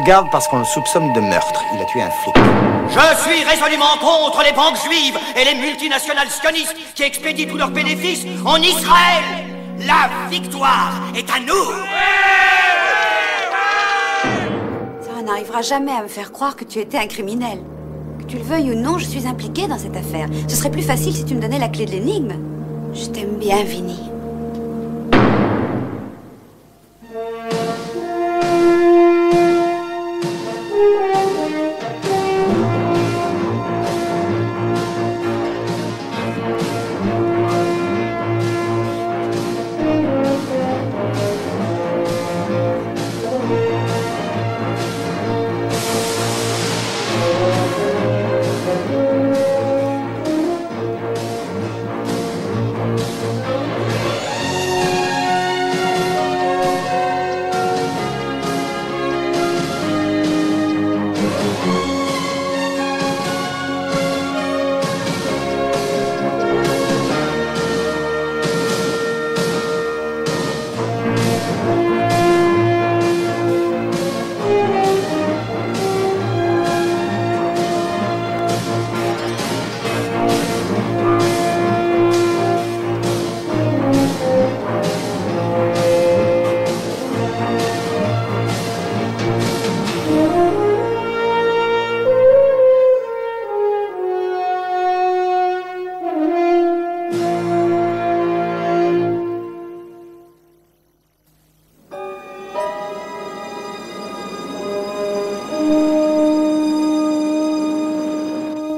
le garde parce qu'on le soupçonne de meurtre. Il a tué un flic. Je suis résolument contre les banques juives et les multinationales sionistes qui expédient tous leurs bénéfices en Israël. La victoire est à nous. Ça n'arrivera jamais à me faire croire que tu étais un criminel. Que tu le veuilles ou non, je suis impliquée dans cette affaire. Ce serait plus facile si tu me donnais la clé de l'énigme. Je t'aime bien, Vinnie.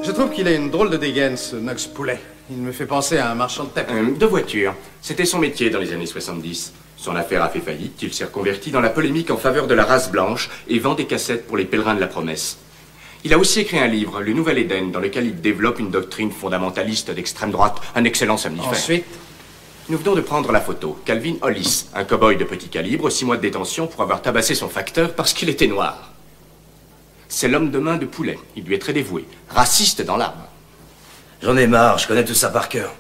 Je trouve qu'il a une drôle de dégaine, ce Knox Poulet. Il me fait penser à un marchand de tapis. De voitures. C'était son métier dans les années 70. Son affaire a fait faillite, il s'est reconverti dans la polémique en faveur de la race blanche et vend des cassettes pour les pèlerins de la promesse. Il a aussi écrit un livre, Le Nouvel Éden, dans lequel il développe une doctrine fondamentaliste d'extrême droite, un excellent somnifère. Ensuite, nous venons de prendre la photo. Calvin Hollis, un cow-boy de petit calibre, 6 mois de détention pour avoir tabassé son facteur parce qu'il était noir. C'est l'homme de main de Poulet. Il lui est très dévoué. Raciste dans l'âme. J'en ai marre, je connais tout ça par cœur.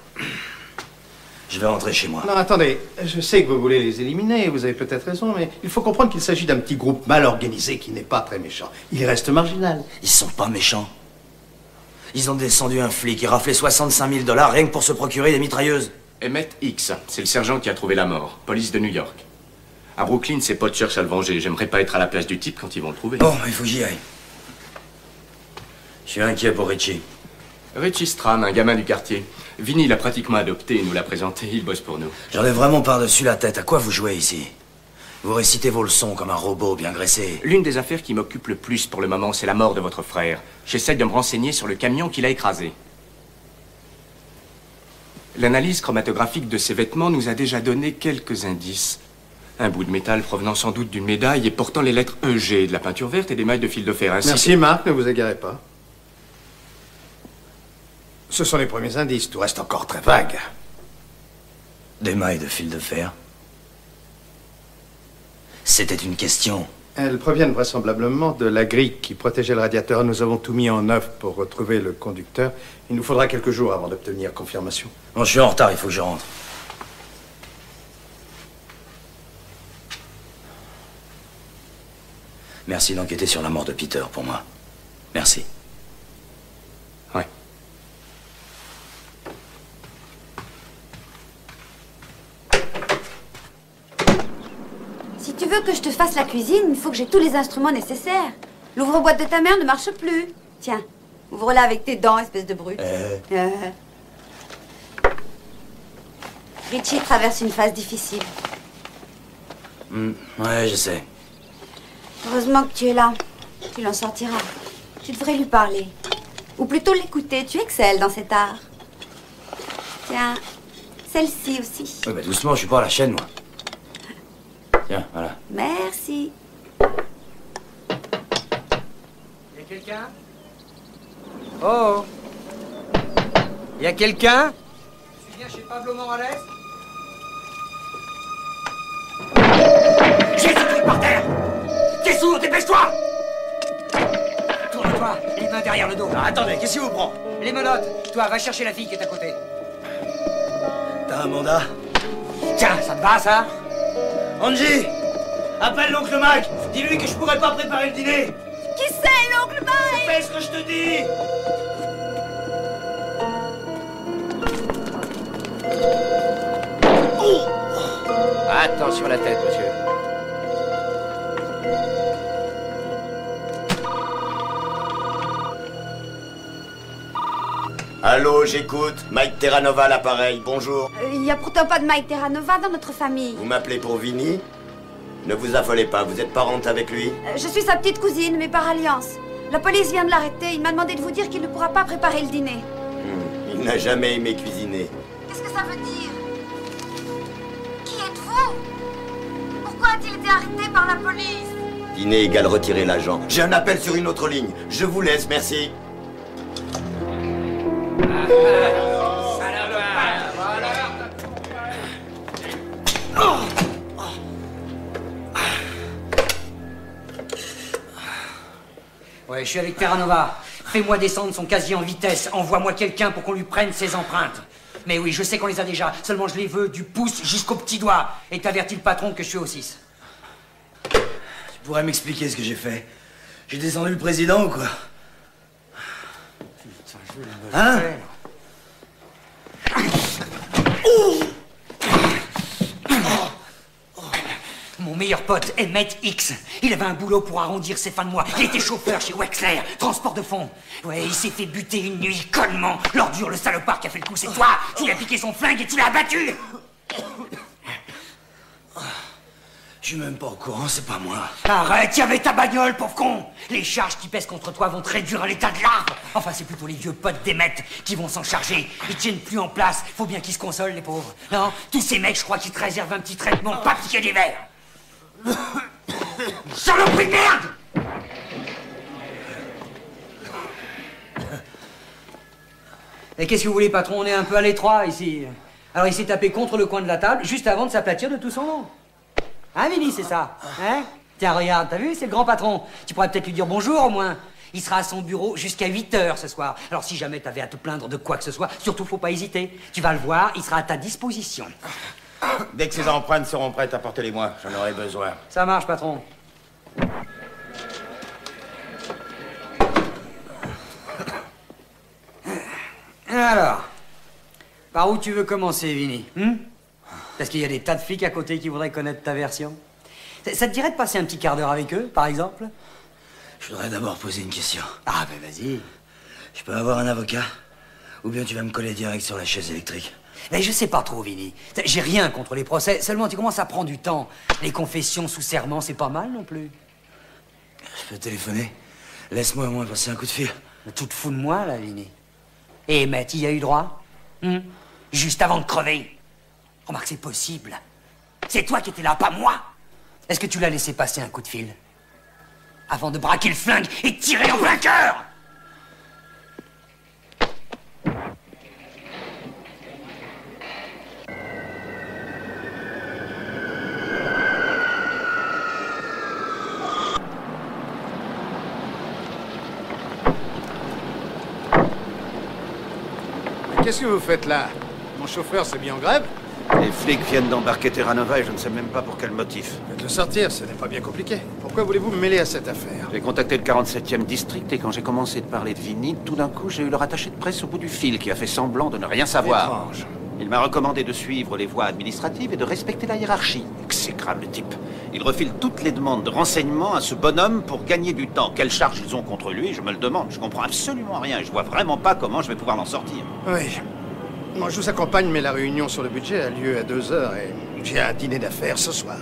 Je vais rentrer chez moi. non, attendez. Je sais que vous voulez les éliminer, vous avez peut-être raison, mais il faut comprendre qu'il s'agit d'un petit groupe mal organisé qui n'est pas très méchant. Il reste marginal. Ils sont pas méchants. Ils ont descendu un flic et raflé 65 000 $ rien que pour se procurer des mitrailleuses. Emmett X, c'est le sergent qui a trouvé la mort. Police de New York. À Brooklyn, ses potes cherchent à le venger. J'aimerais pas être à la place du type quand ils vont le trouver. Bon, il faut que j'y aille. Je suis inquiet pour Richie. Richie Stram, un gamin du quartier. Vinnie l'a pratiquement adopté et nous l'a présenté. Il bosse pour nous. J'en ai vraiment par-dessus la tête. À quoi vous jouez ici? Vous récitez vos leçons comme un robot bien graissé. L'une des affaires qui m'occupe le plus pour le moment, c'est la mort de votre frère. J'essaie de me renseigner sur le camion qu'il a écrasé. L'analyse chromatographique de ses vêtements nous a déjà donné quelques indices. Un bout de métal provenant sans doute d'une médaille et portant les lettres EG, de la peinture verte et des mailles de fil de fer. Ainsi Merci, Marc, ne vous égarez pas. Ce sont les premiers indices, tout reste encore très vague. Des mailles de fil de fer. C'était une question. Elles proviennent vraisemblablement de la grille qui protégeait le radiateur. Nous avons tout mis en œuvre pour retrouver le conducteur. Il nous faudra quelques jours avant d'obtenir confirmation. Bon, je suis en retard, il faut que je rentre. Merci d'enquêter sur la mort de Peter pour moi. Merci. Ouais. Si tu veux que je te fasse la cuisine, il faut que j'ai tous les instruments nécessaires. L'ouvre-boîte de ta mère ne marche plus. Tiens, ouvre-la avec tes dents, espèce de brute. Richie traverse une phase difficile. Ouais, je sais. Heureusement que tu es là. Tu l'en sortiras. Tu devrais lui parler. Ou plutôt l'écouter. Tu excelles dans cet art. Tiens, celle-ci aussi. Oui, mais doucement, je suis pas à la chaîne, moi. Tiens, voilà. Merci. Y a quelqu'un? Oh! Y a quelqu'un? Tu viens chez Pablo Morales? J'ai ce truc par terre. T'es sourd, dépêche-toi. Tourne-toi, les mains derrière le dos. Ah, attendez, qu'est-ce qui vous prend? Les menottes. Toi, va chercher la fille qui est à côté. T'as un mandat? Tiens, ça te va, ça? Angie! Appelle l'oncle Mike. Dis-lui que je pourrais pas préparer le dîner. Qui c'est, l'oncle Mike? Fais ce que je te dis. Attention à la tête, monsieur. Allô, j'écoute. Mike Terranova à l'appareil, bonjour. Il n'y a pourtant pas de Mike Terranova dans notre famille. Vous m'appelez pour Vinny? Ne vous affolez pas, vous êtes parente avec lui? Je suis sa petite cousine, mais par alliance. La police vient de l'arrêter. Il m'a demandé de vous dire qu'il ne pourra pas préparer le dîner. Il n'a jamais aimé cuisiner. Qu'est-ce que ça veut dire? Qui êtes-vous? Pourquoi a-t-il été arrêté par la police? Dîner égale retirer l'agent. J'ai un appel sur une autre ligne. Je vous laisse, merci. Ouais, je suis avec Terranova. Fais-moi descendre son casier en vitesse. Envoie-moi quelqu'un pour qu'on lui prenne ses empreintes. Mais oui, je sais qu'on les a déjà. Seulement, je les veux du pouce jusqu'au petit doigt. Et t'avertis le patron que je suis au 6. Tu pourrais m'expliquer ce que j'ai fait? J'ai descendu le président ou quoi? Hein? Mon meilleur pote, Emmett X. Il avait un boulot pour arrondir ses fins de mois. Il était chauffeur chez Wexler, transport de fonds. Ouais, il s'est fait buter une nuit, connement. L'ordure, le salopard qui a fait le coup, c'est toi. Tu lui as piqué son flingue et tu l'as abattu. Je suis même pas au courant, c'est pas moi. Arrête, y avait ta bagnole, pauvre con. Les charges qui pèsent contre toi vont te réduire à l'état de larve. Enfin, c'est plutôt les vieux potes d'Emmett qui vont s'en charger. Ils tiennent plus en place. Faut bien qu'ils se consolent, les pauvres. Non, tous ces mecs, je crois qu'ils te réservent un petit traitement, pas piquer des verres. Saloperie de merde! Et qu'est-ce que vous voulez, patron? On est un peu à l'étroit, ici. Alors, il s'est tapé contre le coin de la table, juste avant de s'aplatir de tout son long. Hein, Vinny, c'est ça? Hein? Tiens, regarde, t'as vu, c'est le grand patron. Tu pourrais peut-être lui dire bonjour, au moins. Il sera à son bureau jusqu'à 8h ce soir. Alors, si jamais t'avais à te plaindre de quoi que ce soit, surtout, faut pas hésiter. Tu vas le voir, il sera à ta disposition. Dès que ces empreintes seront prêtes, apportez-les-moi. J'en aurai besoin. Ça marche, patron. Alors, par où tu veux commencer, Vinny? Parce qu'il y a des tas de flics à côté qui voudraient connaître ta version. Ça te dirait de passer un petit quart d'heure avec eux, par exemple? Je voudrais d'abord poser une question. Ah, ben vas-y. Je peux avoir un avocat? Ou bien tu vas me coller direct sur la chaise électrique? Mais je sais pas trop, Vinny. J'ai rien contre les procès, seulement tu commences à prendre du temps. Les confessions sous serment, c'est pas mal non plus. Je peux téléphoner? Laisse-moi au moins passer un coup de fil. Mais tu te fous de moi, là, Vinny. Et Emmett, y a eu droit? Juste avant de crever. Remarque, c'est possible. C'est toi qui étais là, pas moi. Est-ce que tu l'as laissé passer un coup de fil? Avant de braquer le flingue et de tirer en plein cœur? Qu'est-ce que vous faites là? Mon chauffeur s'est mis en grève? Les flics viennent d'embarquer Terranova et je ne sais même pas pour quel motif. Faites-le sortir, ce n'est pas bien compliqué. Pourquoi voulez-vous me mêler à cette affaire? J'ai contacté le 47e district et quand j'ai commencé de parler de Vinny, tout d'un coup, j'ai eu le rattaché de presse au bout du fil qui a fait semblant de ne rien savoir. Étrange. Il m'a recommandé de suivre les voies administratives et de respecter la hiérarchie. Exécrable le type. Il refile toutes les demandes de renseignements à ce bonhomme pour gagner du temps. Quelles charges ils ont contre lui, je me le demande. Je comprends absolument rien et je vois vraiment pas comment je vais pouvoir m'en sortir. Oui. Moi, je vous accompagne, mais la réunion sur le budget a lieu à 2h et j'ai un dîner d'affaires ce soir.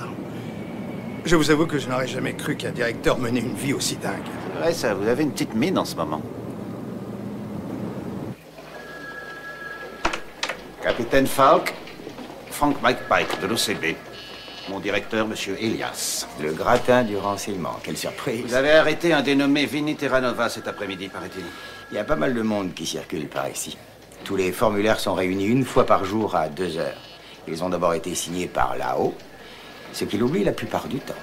Je vous avoue que je n'aurais jamais cru qu'un directeur menait une vie aussi dingue. C'est vrai ça, vous avez une petite mine en ce moment. Capitaine Falk, Frank Mike Pike de l'OCB. Mon directeur, monsieur Elias. Le gratin du renseignement, quelle surprise. Vous avez arrêté un dénommé Vinny Terranova cet après-midi, paraît-il. Il y a pas mal de monde qui circule par ici. Tous les formulaires sont réunis une fois par jour à 2h. Ils ont d'abord été signés par l'AO, ce qu'il oublie la plupart du temps.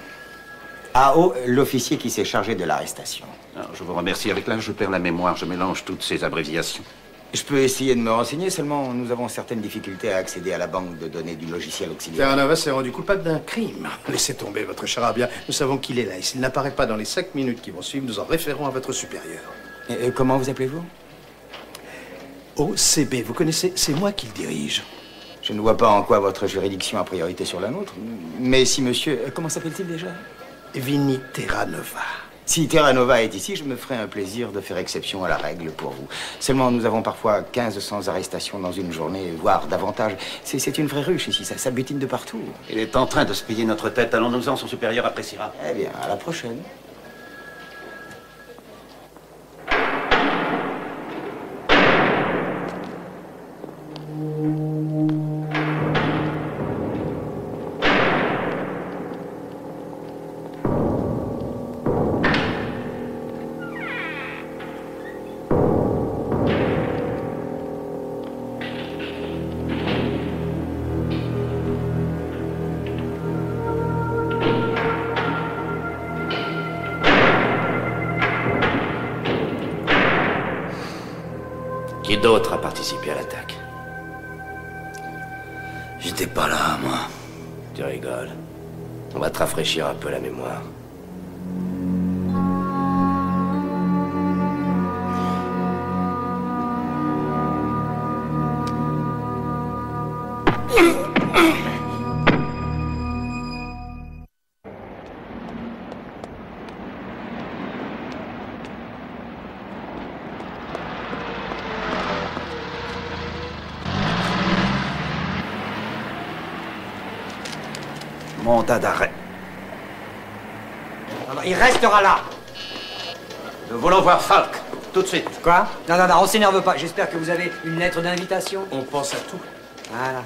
AO, l'officier qui s'est chargé de l'arrestation. Alors, je vous remercie. Avec l'âge, je perds la mémoire. Je mélange toutes ces abréviations. Je peux essayer de me renseigner, seulement nous avons certaines difficultés à accéder à la banque de données du logiciel auxiliaire. Terranova s'est rendu coupable d'un crime. Laissez tomber votre charabia. Nous savons qu'il est là. Et s'il n'apparaît pas dans les 5 minutes qui vont suivre, nous en référons à votre supérieur. Et comment vous appelez-vous? OCB, vous connaissez? C'est moi qui le dirige. Je ne vois pas en quoi votre juridiction a priorité sur la nôtre. Mais si monsieur... Comment s'appelle-t-il déjà? Vinny Terranova. Si Terranova est ici, je me ferai un plaisir de faire exception à la règle pour vous. Seulement, nous avons parfois 1500 arrestations dans une journée, voire davantage. C'est une vraie ruche ici, ça butine de partout. Il est en train de se payer notre tête. Allons-nous-en, son supérieur appréciera. Eh bien, à la prochaine. Qui d'autre a participé à l'attaque? J'étais pas là, moi. Tu rigoles. On va te rafraîchir un peu la mémoire. Mandat d'arrêt. Il restera là. Nous voulons voir Falk, tout de suite. Quoi? Non, on s'énerve pas. J'espère que vous avez une lettre d'invitation. On pense à tout. Voilà.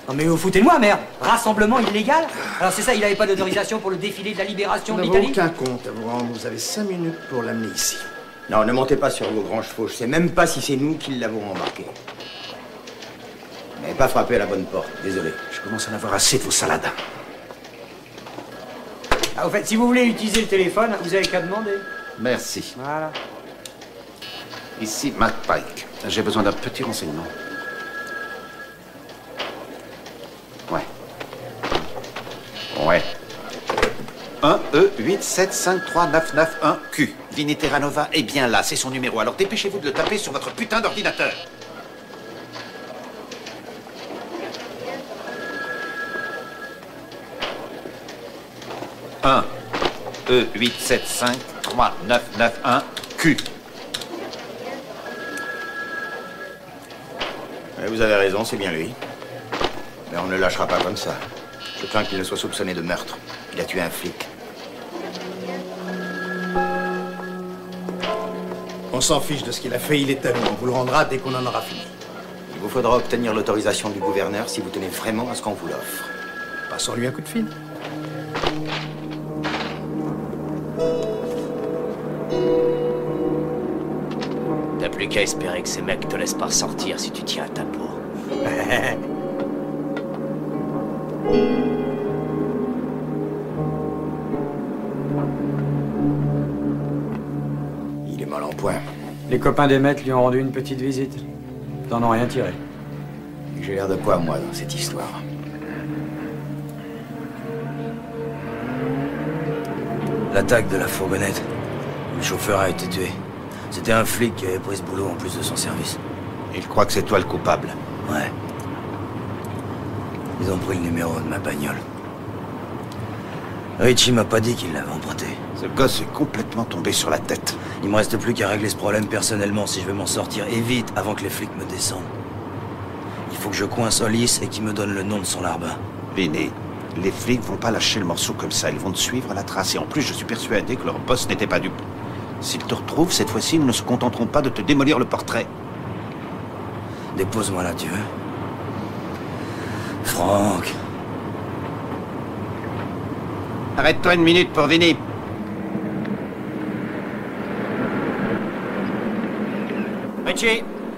Non mais vous foutez de moi, merde. Rassemblement illégal? Alors c'est ça, il n'avait pas d'autorisation pour le défilé de la libération de Nous n'avons l'Italie? aucun compte à vous rendre. Vous avez 5 minutes pour l'amener ici. Non, ne montez pas sur vos grands chevaux. Je sais même pas si c'est nous qui l'avons embarqué. Vous n'avez pas frappé à la bonne porte, désolé. Je commence à en avoir assez de vos saladins. Ah, au fait, si vous voulez utiliser le téléphone, vous avez qu'à demander. Merci. Voilà. Ici, Matt Pike. J'ai besoin d'un petit renseignement. Ouais. 1E8753991Q. Vinny Terranova est bien là, c'est son numéro. Alors dépêchez-vous de le taper sur votre putain d'ordinateur. E8753991Q. Vous avez raison, c'est bien lui. Mais on ne le lâchera pas comme ça. Je crains qu'il ne soit soupçonné de meurtre. Il a tué un flic. On s'en fiche de ce qu'il a fait, il est à nous. On vous le rendra dès qu'on en aura fini. Il vous faudra obtenir l'autorisation du gouverneur si vous tenez vraiment à ce qu'on vous l'offre. Passons-lui un coup de fil. T'as plus qu'à espérer que ces mecs te laissent pas sortir si tu tiens à ta peau. Il est mal en point. Les copains des maîtres lui ont rendu une petite visite. T'en ont rien tiré. J'ai l'air de quoi, moi, dans cette histoire? L'attaque de la fourgonnette. Le chauffeur a été tué. C'était un flic qui avait pris ce boulot en plus de son service. Il croit que c'est toi le coupable. Ouais. Ils ont pris le numéro de ma bagnole. Richie m'a pas dit qu'il l'avait emprunté. Ce gosse est complètement tombé sur la tête. Il me reste plus qu'à régler ce problème personnellement si je veux m'en sortir, et vite, avant que les flics me descendent. Il faut que je coince Hollis et qu'il me donne le nom de son larbin. Vinny, les flics vont pas lâcher le morceau comme ça. Ils vont te suivre à la trace. Et en plus, je suis persuadé que leur boss n'était pas dupe. S'ils te retrouvent, cette fois-ci, ils ne se contenteront pas de te démolir le portrait. Dépose-moi là, tu veux? Franck. Arrête-toi une minute pour Vinny.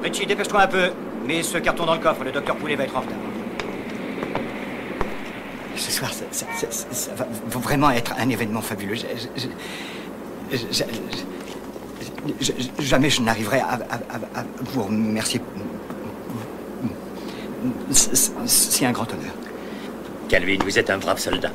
Richie, dépêche-toi un peu. Mets ce carton dans le coffre, le docteur Poulet va être en retard. Ce soir, ça va vraiment être un événement fabuleux. Jamais je n'arriverai à vous remercier. C'est un grand honneur. Calvin, vous êtes un brave soldat.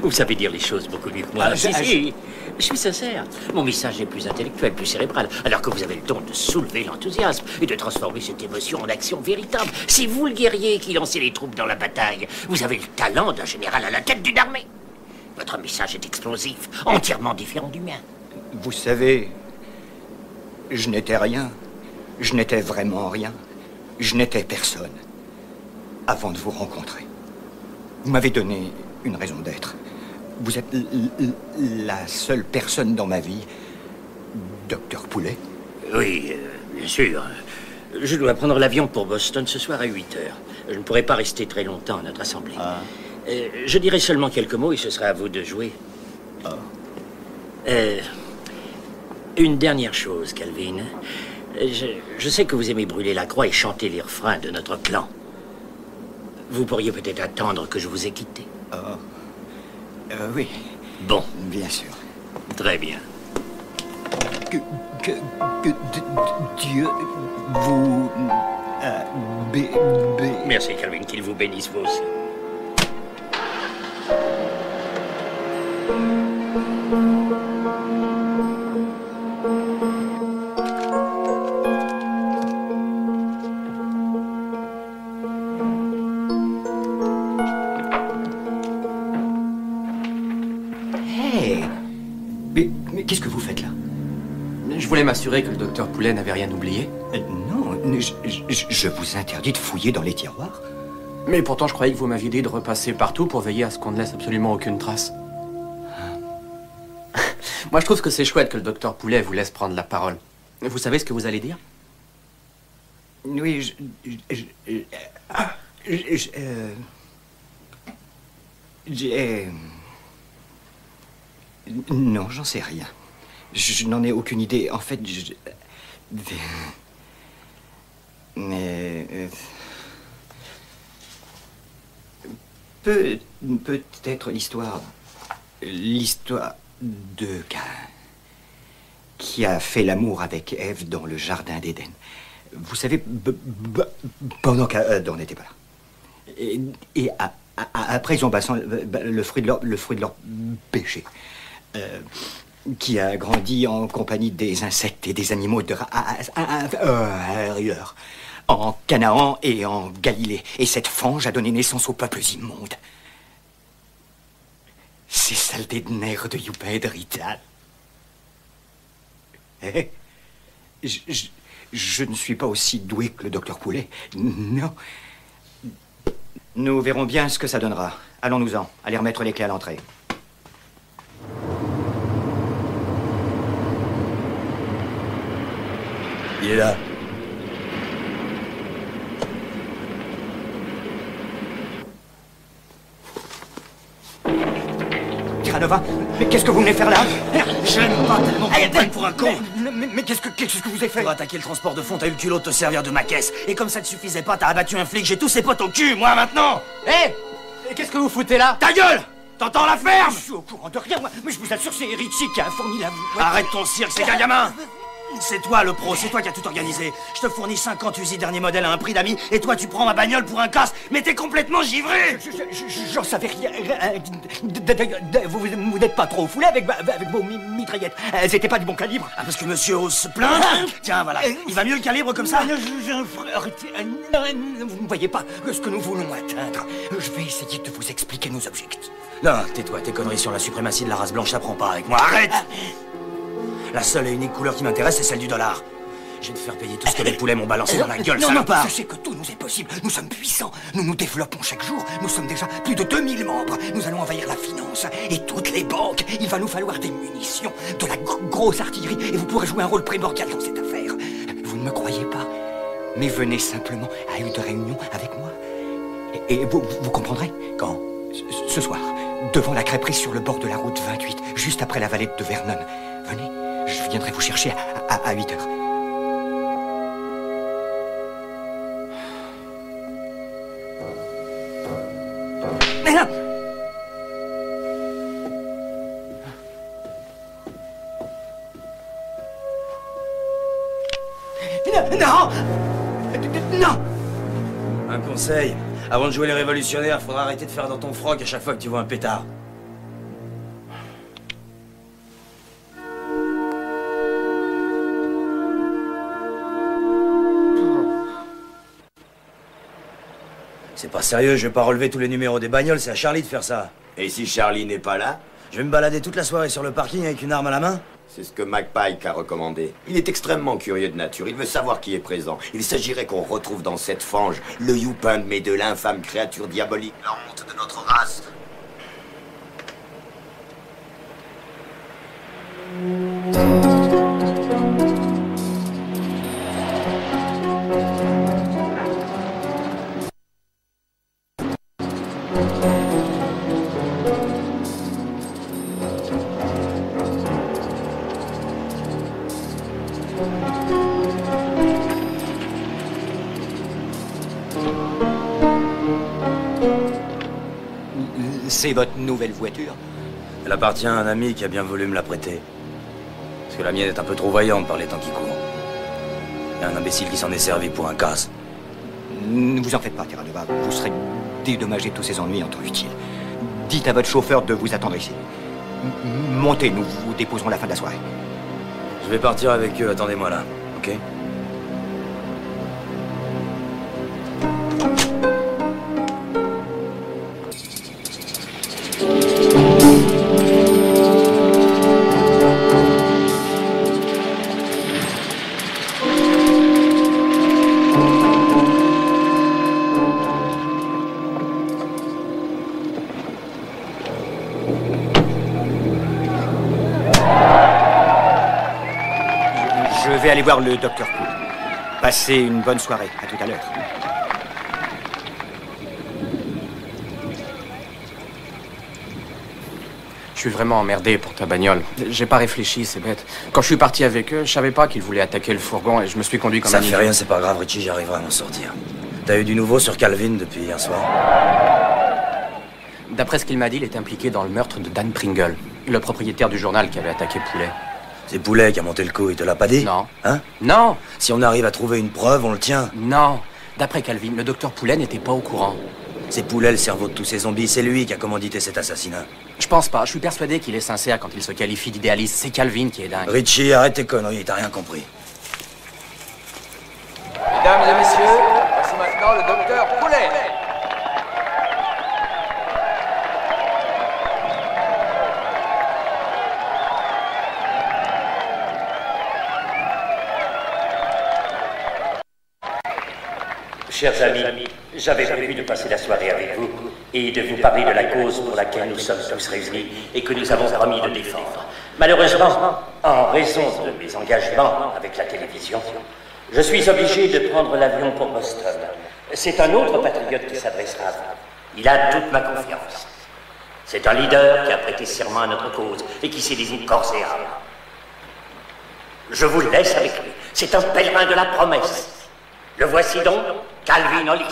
Vous savez dire les choses beaucoup mieux que moi. Si, je suis sincère. Mon message est plus intellectuel, plus cérébral, alors que vous avez le don de soulever l'enthousiasme et de transformer cette émotion en action véritable. C'est vous le guerrier qui lancez les troupes dans la bataille. Vous avez le talent d'un général à la tête d'une armée. Votre message est explosif, entièrement différent du mien. Vous savez, je n'étais rien. Je n'étais vraiment rien. Je n'étais personne avant de vous rencontrer. Vous m'avez donné une raison d'être. Vous êtes la seule personne dans ma vie, Docteur Poulet. Oui, bien sûr. Je dois prendre l'avion pour Boston ce soir à 8 heures. Je ne pourrai pas rester très longtemps à notre assemblée. Je dirai seulement quelques mots et ce sera à vous de jouer. Une dernière chose, Calvin. Je sais que vous aimez brûler la croix et chanter les refrains de notre clan. Vous pourriez peut-être attendre que je vous ai quitté. Oui. Bon. Bien sûr. Très bien. Que Dieu vous... Merci, Calvin. Qu'il vous bénisse, vous aussi. Mais qu'est-ce que vous faites là? Je voulais m'assurer que le docteur Poulet n'avait rien oublié. Non, je vous interdis de fouiller dans les tiroirs. Mais pourtant, je croyais que vous m'aviez dit de repasser partout pour veiller à ce qu'on ne laisse absolument aucune trace. Moi, je trouve que c'est chouette que le docteur Poulet vous laisse prendre la parole. Vous savez ce que vous allez dire? Oui, non, j'en sais rien. Je n'en ai aucune idée. En fait, peut-être l'histoire de Caïn, qui a fait l'amour avec Ève dans le jardin d'Éden. Vous savez, pendant qu'Adam n'était pas là. Et après, ils ont passé le fruit de leur péché. Qui a grandi en compagnie des insectes et des animaux ailleurs, en Canaan et en Galilée. Et cette fange a donné naissance aux peuples immondes. Ces saletés de nerfs de Youpin et de Rital. Je ne suis pas aussi doué que le docteur Poulet. Non. Nous verrons bien ce que ça donnera. Allons-nous-en. Allez remettre les clés à l'entrée. Il est là. Tiranova, mais qu'est-ce que vous venez faire là? Je n'aime pas tellement qu'on me prenne pour un con. Mais qu'est-ce que vous avez fait? Pour attaquer le transport de fond, t'as eu le culot de te servir de ma caisse. Et comme ça te suffisait pas, t'as abattu un flic. J'ai tous ses potes au cul, moi, maintenant. Hé! Qu'est-ce que vous foutez là? Ta gueule! T'entends la ferme? Je suis au courant de rien, moi. Mais je vous assure, c'est Richie qui a fourni la... Arrête ton cirque, c'est qu'un gamin. C'est toi le pro, c'est toi qui as tout organisé. Je te fournis 50 usines dernier modèle à un prix d'amis, et toi tu prends ma bagnole pour un casse, mais t'es complètement givré. J'en savais rien. Vous n'êtes pas trop foulé avec vos mitraillettes. Elles étaient pas du bon calibre. Ah, parce que monsieur ose se plaindre. Tiens, voilà, il va mieux le calibre comme ça. Vous ne voyez pas ce que nous voulons atteindre. Je vais essayer de vous expliquer nos objectifs. Non, tais-toi, tes conneries sur la suprématie de la race blanche, ça prend pas avec moi. Arrête. La seule et unique couleur qui m'intéresse, c'est celle du dollar. Je vais te faire payer tout ce que les poulets m'ont balancé dans la gueule, salopard. Sachez que tout nous est possible. Nous sommes puissants. Nous nous développons chaque jour. Nous sommes déjà plus de 2000 membres. Nous allons envahir la finance et toutes les banques. Il va nous falloir des munitions, de la grosse artillerie, et vous pourrez jouer un rôle primordial dans cette affaire. Vous ne me croyez pas? Mais venez simplement à une réunion avec moi. Et vous comprendrez. Quand? Ce soir, devant la crêperie sur le bord de la route 28, juste après la vallée de Vernon. Venez. Je viendrai vous chercher à 8 heures. Mais là! Non! Non! Un conseil, avant de jouer les révolutionnaires, faudra arrêter de faire dans ton froc à chaque fois que tu vois un pétard. C'est pas sérieux, je vais pas relever tous les numéros des bagnoles, c'est à Charlie de faire ça. Et si Charlie n'est pas là? Je vais me balader toute la soirée sur le parking avec une arme à la main? C'est ce que McPike a recommandé. Il est extrêmement curieux de nature, il veut savoir qui est présent. Il s'agirait qu'on retrouve dans cette fange le Youpin de Médeux, l'infâme créature diabolique, la honte de notre race. C'est votre nouvelle voiture? Elle appartient à un ami qui a bien voulu me la prêter. Parce que la mienne est un peu trop vaillante par les temps qui courent. Il y a un imbécile qui s'en est servi pour un casse. Ne vous en faites pas, Terranova. Vous serez dédommagé de tous ces ennuis en temps utile. Dites à votre chauffeur de vous attendre ici. Montez, nous vous déposerons à la fin de la soirée. Je vais partir avec eux, attendez-moi là, ok? Je vais aller voir le docteur Poulet. Passez une bonne soirée. À tout à l'heure. Je suis vraiment emmerdé pour ta bagnole. J'ai pas réfléchi, c'est bête. Quand je suis parti avec eux, je savais pas qu'ils voulaient attaquer le fourgon et je me suis conduit comme un Ça fait rien, c'est pas grave, Richie, j'arriverai à m'en sortir. T'as eu du nouveau sur Calvin depuis hier soir? D'après ce qu'il m'a dit, il est impliqué dans le meurtre de Dan Pringle, le propriétaire du journal qui avait attaqué Poulet. C'est Poulet qui a monté le coup, il te l'a pas dit? Non. Hein? Non! Si on arrive à trouver une preuve, on le tient. Non! D'après Calvin, le docteur Poulet n'était pas au courant. C'est Poulet le cerveau de tous ces zombies, c'est lui qui a commandité cet assassinat. Je pense pas, je suis persuadé qu'il est sincère quand il se qualifie d'idéaliste. C'est Calvin qui est dingue. Richie, arrête tes conneries, t'as rien compris. Mesdames et messieurs, voici maintenant le docteur Poulet. Chers amis, j'avais prévu de passer la soirée avec vous et de vous parler de la cause pour laquelle nous sommes tous réunis et que nous avons promis de défendre. Malheureusement, en raison de mes engagements avec la télévision, je suis obligé de prendre l'avion pour Boston. C'est un autre patriote qui s'adressera à vous. Il a toute ma confiance. C'est un leader qui a prêté serment à notre cause et qui s'est désigné corps et âme. Je vous laisse avec lui. C'est un pèlerin de la promesse. Le voici donc, Calvin Hollis.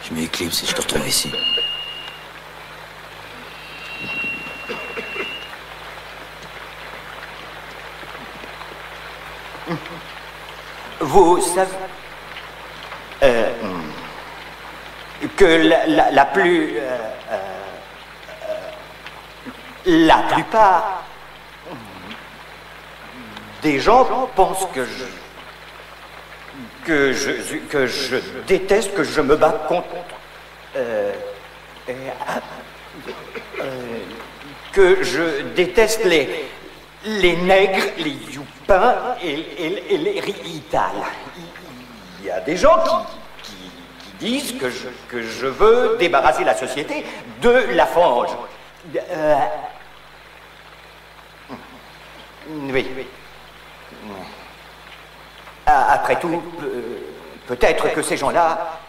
Je m'éclipse si je te retrouve ici. Vous savez que la plupart des gens pensent que que je déteste, que je me bats contre... que je déteste les nègres, les youpins et les riitales. Il y a des gens qui disent que je veux débarrasser la société de la fange. Oui. Après tout, peut-être que ces gens-là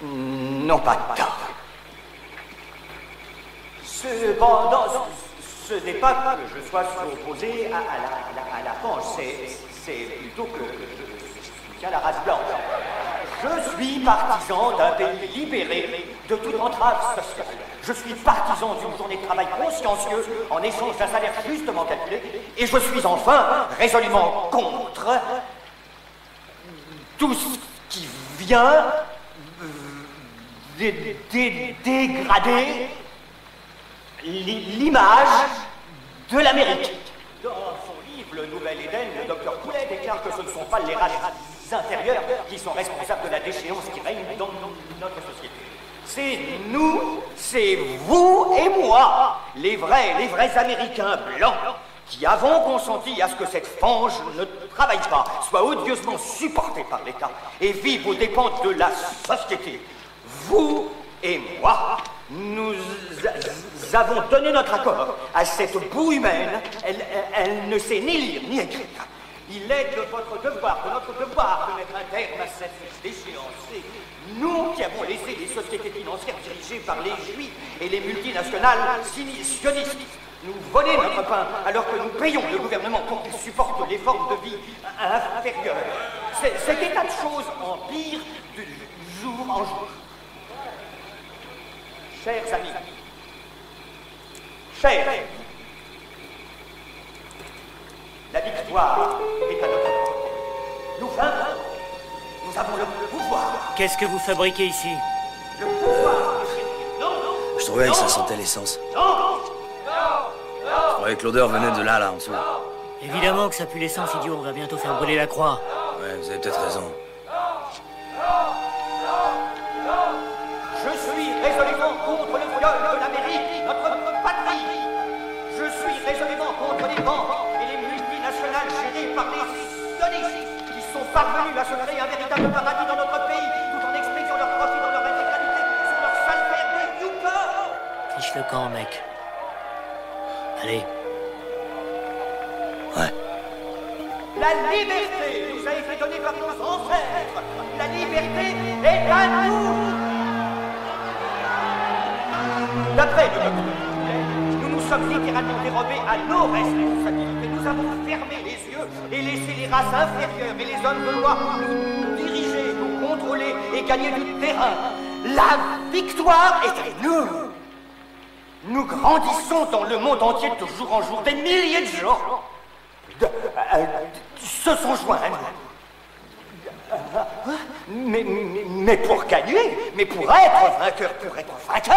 n'ont pas de tort. Cependant, ce n'est pas que je sois opposé à la fange, c'est plutôt que je suis à la race blanche. Je suis partisan d'un pays libéré de toute entrave sociale. Je suis partisan d'une journée de travail consciencieuse en échange d'un salaire justement calculé. Et je suis enfin résolument contre tout ce qui vient dégrader l'image de l'Amérique. Dans son livre Le Nouvel Éden, le docteur Poulet déclare que ce ne sont pas les races inférieures qui sont responsables de la déchéance qui règne dans notre société. C'est nous, c'est vous et moi, les vrais Américains blancs, qui avons consenti à ce que cette fange ne travaille pas, soit odieusement supportée par l'État et vive aux dépens de la société. Vous et moi, nous avons donné notre accord à cette boue humaine. Elle ne sait ni lire ni écrire. Il est de votre devoir, de notre devoir, de mettre un terme à cette déchéance. C'est nous qui avons laissé les sociétés financières dirigées par les juifs et les multinationales sionistes nous voler notre pain, alors que nous payons le gouvernement pour qu'il supporte les formes de vie inférieures. Cet état de choses empire de jour en jour. Chers amis, la victoire est à notre portée. Nous vaincrons. Nous avons le pouvoir. Qu'est-ce que vous fabriquez ici? Le pouvoir. Je trouvais que ça sentait l'essence. Je croyais que l'odeur venait de là, en dessous. Évidemment que ça pue l'essence, idiot. On va bientôt faire brûler la croix. Ouais, vous avez peut-être raison. Je suis résolument contre le viol de l'Amérique, notre patrie. Je suis résolument contre les banques et les multinationales gérées par les sionistes qui sont parvenus à se créer un véritable paradis dans notre pays, tout en expédiant leurs profits dans leur intégralité sur leur sale terre de youpin. Fiche le camp, mec. Allez. Ouais. La liberté nous a été donnée par nos ancêtres. La liberté est à nous. D'après le docteur Poulet, nous nous sommes littéralement dérobés à nos responsabilités. Nous avons fermé les yeux et laissé les races inférieures et les hommes de loi nous diriger, nous contrôler et gagner du terrain. La victoire est à nous. Nous grandissons dans le monde entier de jour en jour. Des milliers de gens se sont joints à nous. Mais pour gagner, mais pour être vainqueur,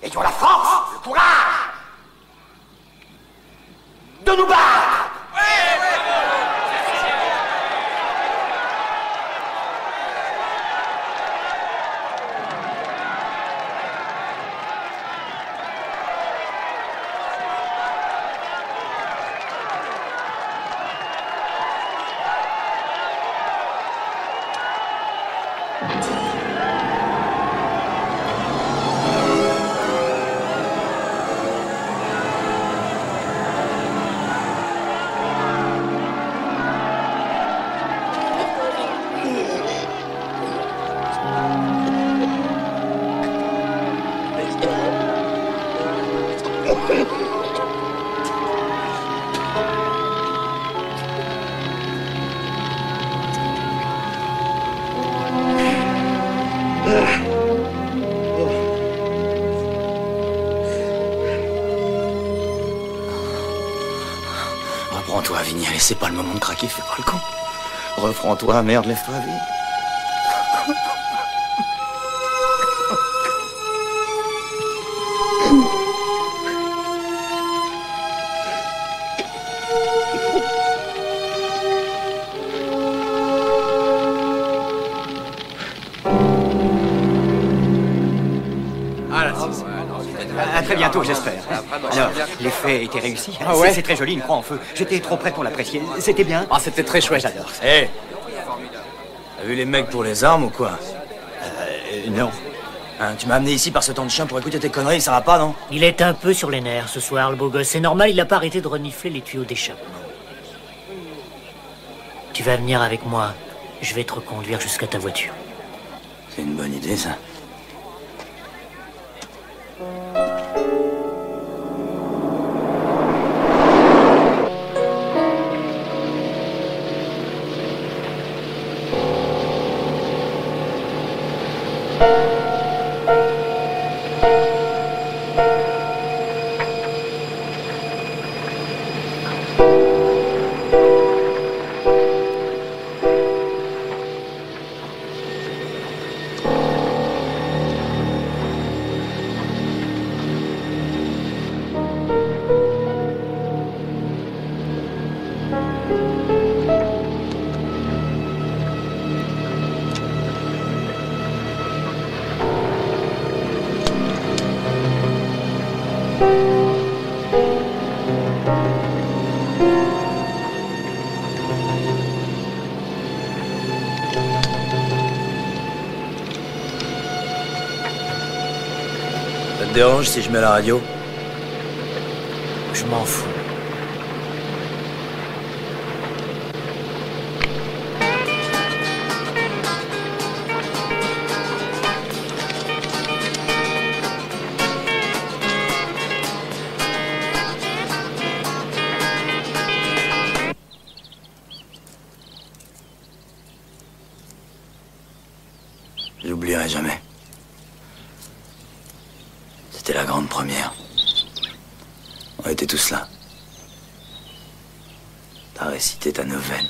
ayons la force, le courage de nous battre. Reprends-toi, Vigny, allez, c'est pas le moment de craquer, fais pas le con. Reprends-toi, merde, lève-toi, vite. Oh, j'espère. Alors, l'effet était réussi. Ah ouais? C'est très joli, une croix en feu. J'étais trop près pour l'apprécier. C'était bien. Ah, c'était très chouette. J'adore. Hé, t'as vu les mecs pour les armes ou quoi? Non. Hein, tu m'as amené ici par ce temps de chien pour écouter tes conneries, ça va pas, non? Il est un peu sur les nerfs ce soir, le beau gosse. C'est normal, il n'a pas arrêté de renifler les tuyaux d'échappement. Tu vas venir avec moi. Je vais te reconduire jusqu'à ta voiture. C'est une bonne idée, ça. Ça te dérange si je mets la radio? Je m'en fous. J'oublierai jamais. C'était la grande première. On était tous là. T'as récité ta neuvaine.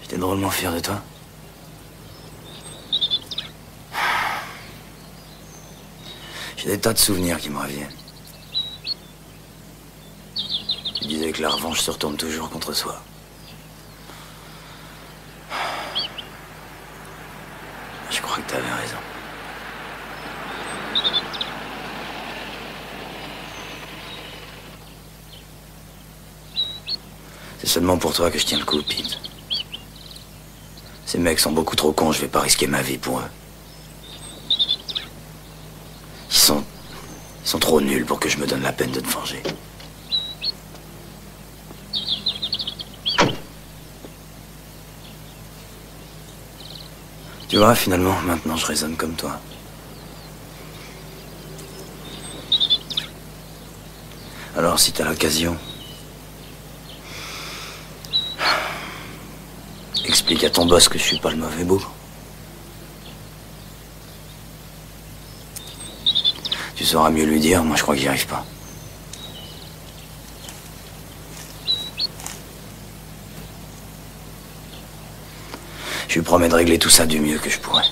J'étais drôlement fier de toi. J'ai des tas de souvenirs qui me reviennent. Tu disais que la revanche se retourne toujours contre soi. Je crois que t'avais raison. C'est seulement pour toi que je tiens le coup, Pete. Ces mecs sont beaucoup trop cons, je vais pas risquer ma vie pour eux. Ils sont trop nuls pour que je me donne la peine de te venger. Tu vois, finalement, maintenant je raisonne comme toi. Alors, si t'as l'occasion, explique à ton boss que je suis pas le mauvais bout. Tu sauras mieux lui dire, moi je crois que j'y arrive pas. Je lui promets de régler tout ça du mieux que je pourrais.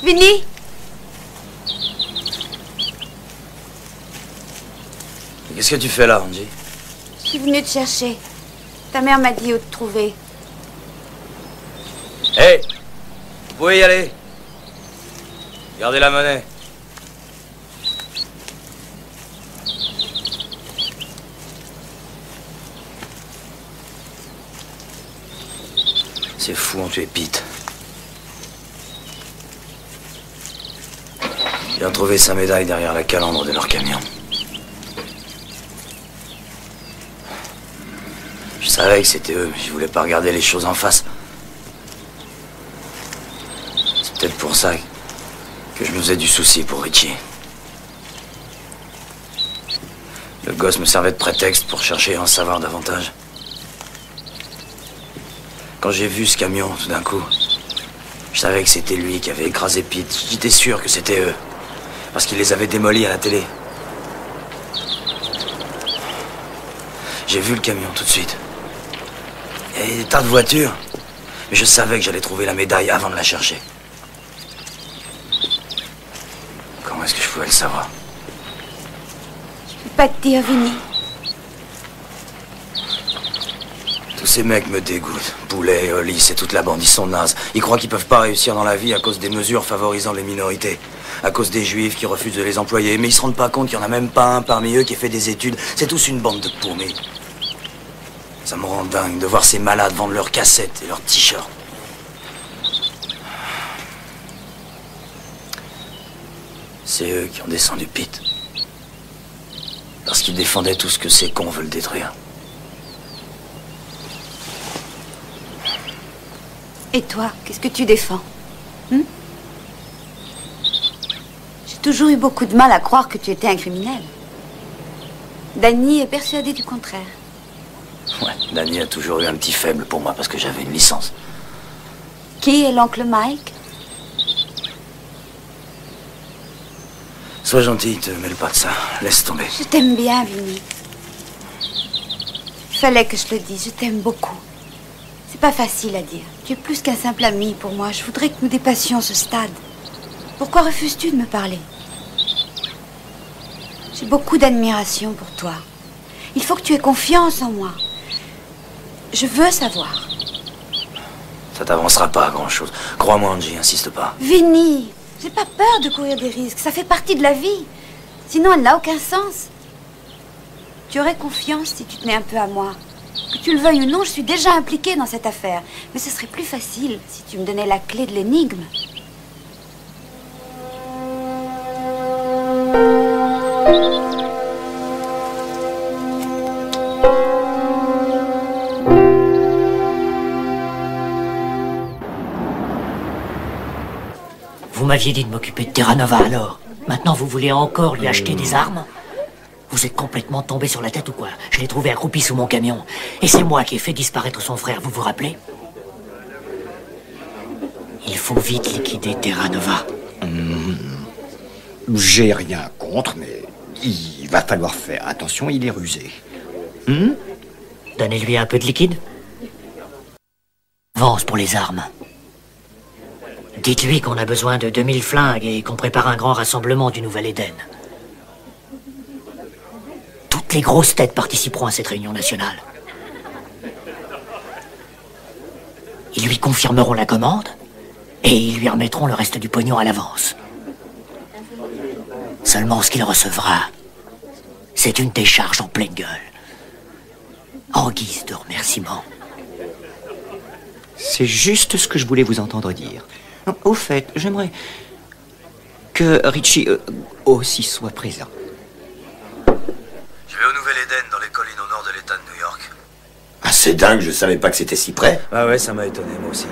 Vinny! Qu'est-ce que tu fais là, Angie? Je suis venue te chercher. Ta mère m'a dit où te trouver. Hé! Hey, vous pouvez y aller. Gardez la monnaie. C'est fou, on tuait Pete. J'ai retrouvé sa médaille derrière la calandre de leur camion. Je savais que c'était eux, mais je voulais pas regarder les choses en face. C'est peut-être pour ça que je me faisais du souci pour Richie. Le gosse me servait de prétexte pour chercher à en savoir davantage. Quand j'ai vu ce camion, tout d'un coup, je savais que c'était lui qui avait écrasé Pete. J'étais sûr que c'était eux. Parce qu'ils les avaient démolis à la télé. J'ai vu le camion tout de suite. Il y avait des tas de voitures. Mais je savais que j'allais trouver la médaille avant de la chercher. le savoir. Je peux pas te dire, Vinny. Tous ces mecs me dégoûtent. Poulet, Hollis et toute la bande, ils sont nazes. Ils croient qu'ils peuvent pas réussir dans la vie à cause des mesures favorisant les minorités. À cause des juifs qui refusent de les employer. Mais ils se rendent pas compte qu'il y en a même pas un parmi eux qui ait fait des études. C'est tous une bande de paumés. Ça me rend dingue de voir ces malades vendre leurs cassettes et leurs t-shirts. C'est eux qui ont descendu Pete. Parce qu'ils défendaient tout ce que ces cons veulent détruire. Et toi, qu'est-ce que tu défends? J'ai toujours eu beaucoup de mal à croire que tu étais un criminel. Danny est persuadé du contraire. Ouais, Danny a toujours eu un petit faible pour moi parce que j'avais une licence. Qui est l'oncle Mike? Sois gentil, te mêle pas de ça. Laisse tomber. Je t'aime bien, Vinny. Il fallait que je le dise, je t'aime beaucoup. C'est pas facile à dire. Tu es plus qu'un simple ami pour moi. Je voudrais que nous dépassions ce stade. Pourquoi refuses-tu de me parler? J'ai beaucoup d'admiration pour toi. Il faut que tu aies confiance en moi. Je veux savoir. Ça t'avancera pas à grand-chose. Crois-moi, Angie, insiste pas. Vinny, j'ai pas peur de courir des risques. Ça fait partie de la vie. Sinon, elle n'a aucun sens. Tu aurais confiance si tu tenais un peu à moi. Que tu le veuilles ou non, je suis déjà impliquée dans cette affaire. Mais ce serait plus facile si tu me donnais la clé de l'énigme. Vous m'aviez dit de m'occuper de Terra Nova alors. Maintenant, vous voulez encore lui acheter des armes? Vous êtes complètement tombé sur la tête ou quoi? Je l'ai trouvé accroupi sous mon camion. Et c'est moi qui ai fait disparaître son frère, vous vous rappelez? Il faut vite liquider Terra Nova. J'ai rien contre, mais il va falloir faire attention, il est rusé. Donnez-lui un peu de liquide. Avance pour les armes. Dites-lui qu'on a besoin de 2000 flingues et qu'on prépare un grand rassemblement du Nouvel Éden. Toutes les grosses têtes participeront à cette réunion nationale. Ils lui confirmeront la commande et ils lui remettront le reste du pognon à l'avance. Seulement ce qu'il recevra, c'est une décharge en pleine gueule, en guise de remerciement. C'est juste ce que je voulais vous entendre dire. Au fait, j'aimerais que Richie aussi soit présent. Je vais au Nouvel Éden, dans les collines au nord de l'État de New York. Ah, c'est dingue, je savais pas que c'était si près. Ah ouais, ça m'a étonné, moi aussi.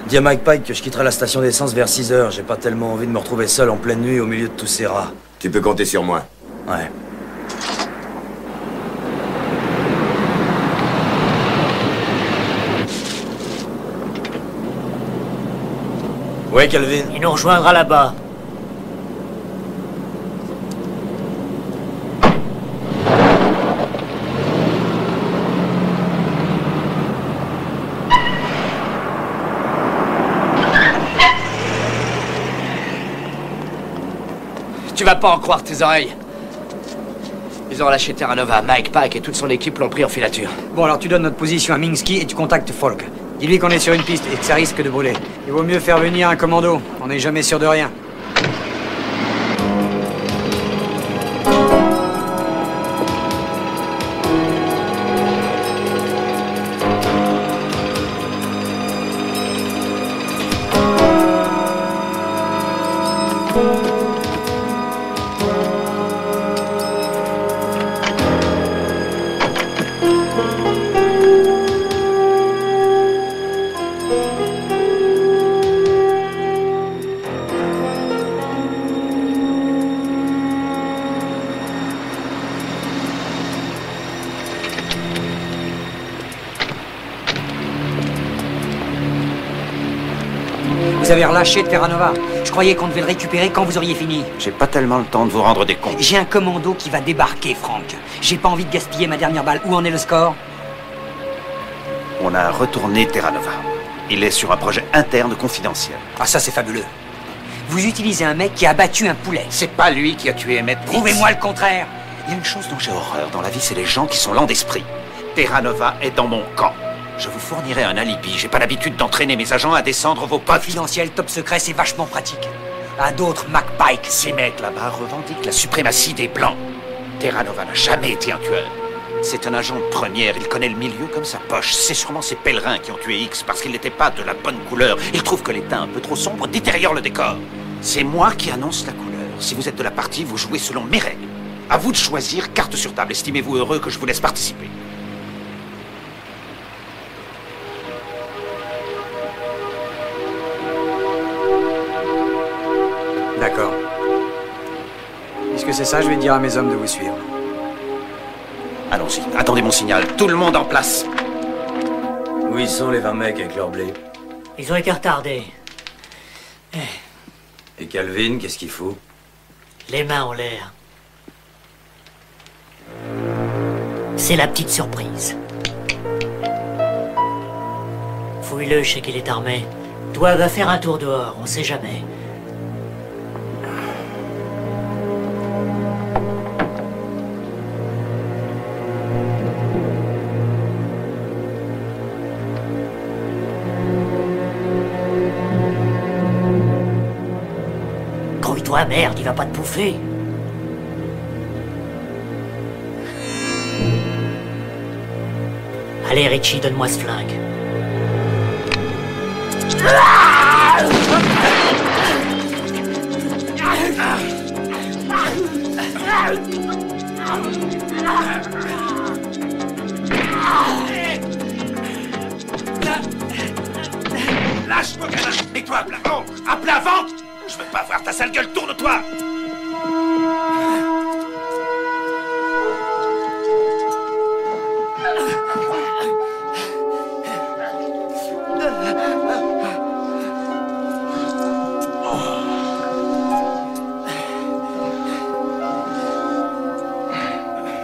Dis à Mike Pike que je quitterai la station d'essence vers 6 h. J'ai pas tellement envie de me retrouver seul en pleine nuit au milieu de tous ces rats. Tu peux compter sur moi. Ouais. Ouais, Calvin. Il nous rejoindra là-bas. Tu vas pas en croire tes oreilles. Ils ont lâché Terra Nova. Mike Pike et toute son équipe l'ont pris en filature. Bon, alors tu donnes notre position à Minsky et tu contactes Falk. Dis-lui qu'on est sur une piste et que ça risque de brûler. Il vaut mieux faire venir un commando. On n'est jamais sûr de rien. Vous avez relâché Terra Nova. Je croyais qu'on devait le récupérer quand vous auriez fini. J'ai pas tellement le temps de vous rendre des comptes. J'ai un commando qui va débarquer, Frank. J'ai pas envie de gaspiller ma dernière balle. Où en est le score? On a retourné Terra Nova. Il est sur un projet interne confidentiel. Ah, ça c'est fabuleux. Vous utilisez un mec qui a battu un poulet. C'est pas lui qui a tué Emmett Hicks. Prouvez-moi le contraire. Il y a une chose dont j'ai horreur dans la vie, c'est les gens qui sont lents d'esprit. Terra Nova est dans mon camp. Je vous fournirai un alibi. J'ai pas l'habitude d'entraîner mes agents à descendre vos potes. Confidentiel, top secret, c'est vachement pratique. À d'autres, McPike. Ces mecs là-bas revendiquent la suprématie des Blancs. Terra Nova n'a jamais été un tueur. C'est un agent de première, il connaît le milieu comme sa poche. C'est sûrement ces pèlerins qui ont tué X parce qu'il n'était pas de la bonne couleur. Ils trouvent que les teints un peu trop sombres détériorent le décor. C'est moi qui annonce la couleur. Si vous êtes de la partie, vous jouez selon mes règles. À vous de choisir, carte sur table. Estimez-vous heureux que je vous laisse participer. D'accord. Puisque c'est ça, je vais dire à mes hommes de vous suivre. Allons-y, attendez mon signal. Tout le monde en place. Où ils sont les 20 mecs avec leur blé? Ils ont été retardés. Et Calvin, qu'est-ce qu'il fout? Les mains en l'air. C'est la petite surprise. Fouille-le, je sais qu'il est armé. Toi, va faire un tour dehors, on sait jamais. Grouille-toi, merde, il va pas te bouffer. Allez, Richie, donne-moi ce flingue. Lâche-moi, gamin. Mets-toi à plat ventre. À plat ventre. Je veux pas voir ta sale gueule. Tourne-toi.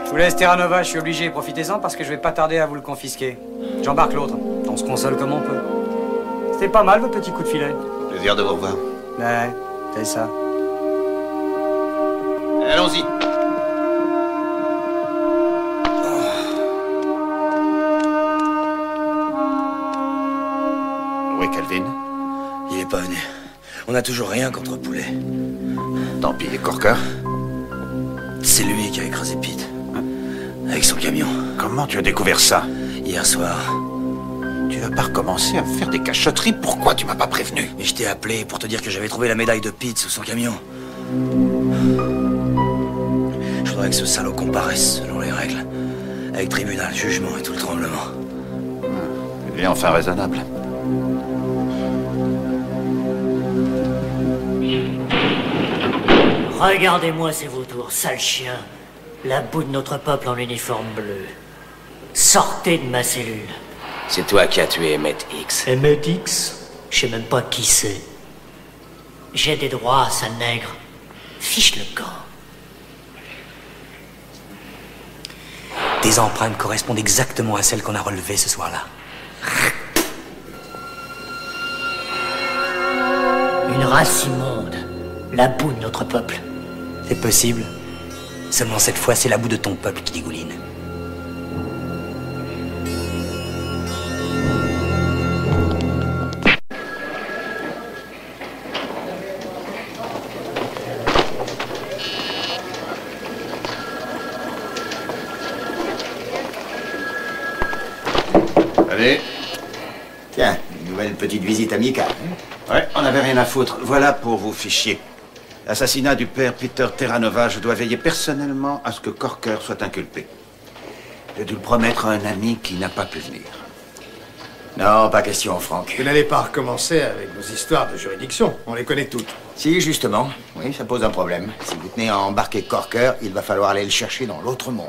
Je vous laisse Terra Nova, je suis obligé. Profitez-en parce que je vais pas tarder à vous le confisquer. J'embarque l'autre. On se console comme on peut. C'était pas mal, votre petit coup de filet. Plaisir de vous revoir. Ouais, c'est ça. Allons-y. Oui, Calvin. Il est pas venu. On a toujours rien contre Poulet. Tant pis, et Corker? C'est lui qui a écrasé Pete. Avec son camion. Comment tu as découvert ça? Hier soir. Tu vas pas recommencer à me faire des cachotteries? Pourquoi tu m'as pas prévenu? Et je t'ai appelé pour te dire que j'avais trouvé la médaille de Pete sous son camion. Je voudrais que ce salaud comparaisse selon les règles. Avec tribunal, jugement et tout le tremblement. Il est enfin raisonnable. Regardez-moi ces vautours, sale chien. La boue de notre peuple en uniforme bleu. Sortez de ma cellule. C'est toi qui as tué Emmett Hicks. Emmett Hicks? Je sais même pas qui c'est. J'ai des droits, sale nègre. Fiche le camp. Tes empreintes correspondent exactement à celles qu'on a relevées ce soir-là. Une race immonde. La boue de notre peuple. C'est possible. Seulement cette fois, c'est la boue de ton peuple qui dégouline. Allez. Tiens, une nouvelle petite visite amicale. Ouais, on n'avait rien à foutre. Voilà pour vos fichiers. Assassinat du père Peter Terra Nova, je dois veiller personnellement à ce que Corker soit inculpé. J'ai dû le promettre à un ami qui n'a pas pu venir. Non, pas question, Franck. Vous n'allez pas recommencer avec vos histoires de juridiction. On les connaît toutes. Si, justement. Oui, ça pose un problème. Si vous tenez à embarquer Corker, il va falloir aller le chercher dans l'autre monde.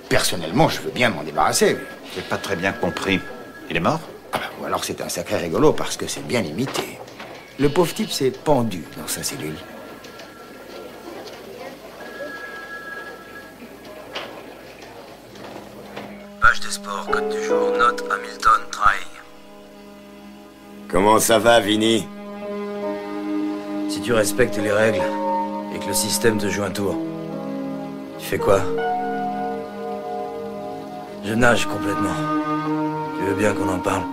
Personnellement, je veux bien m'en débarrasser. J'ai pas très bien compris. Il est mort? Ou alors c'est un sacré rigolo parce que c'est bien limité. Le pauvre type s'est pendu dans sa cellule. Page des sports, code du jour, note Hamilton, trying. Comment ça va, Vinny? Si tu respectes les règles et que le système te joue un tour, tu fais quoi? Je nage complètement. Tu veux bien qu'on en parle?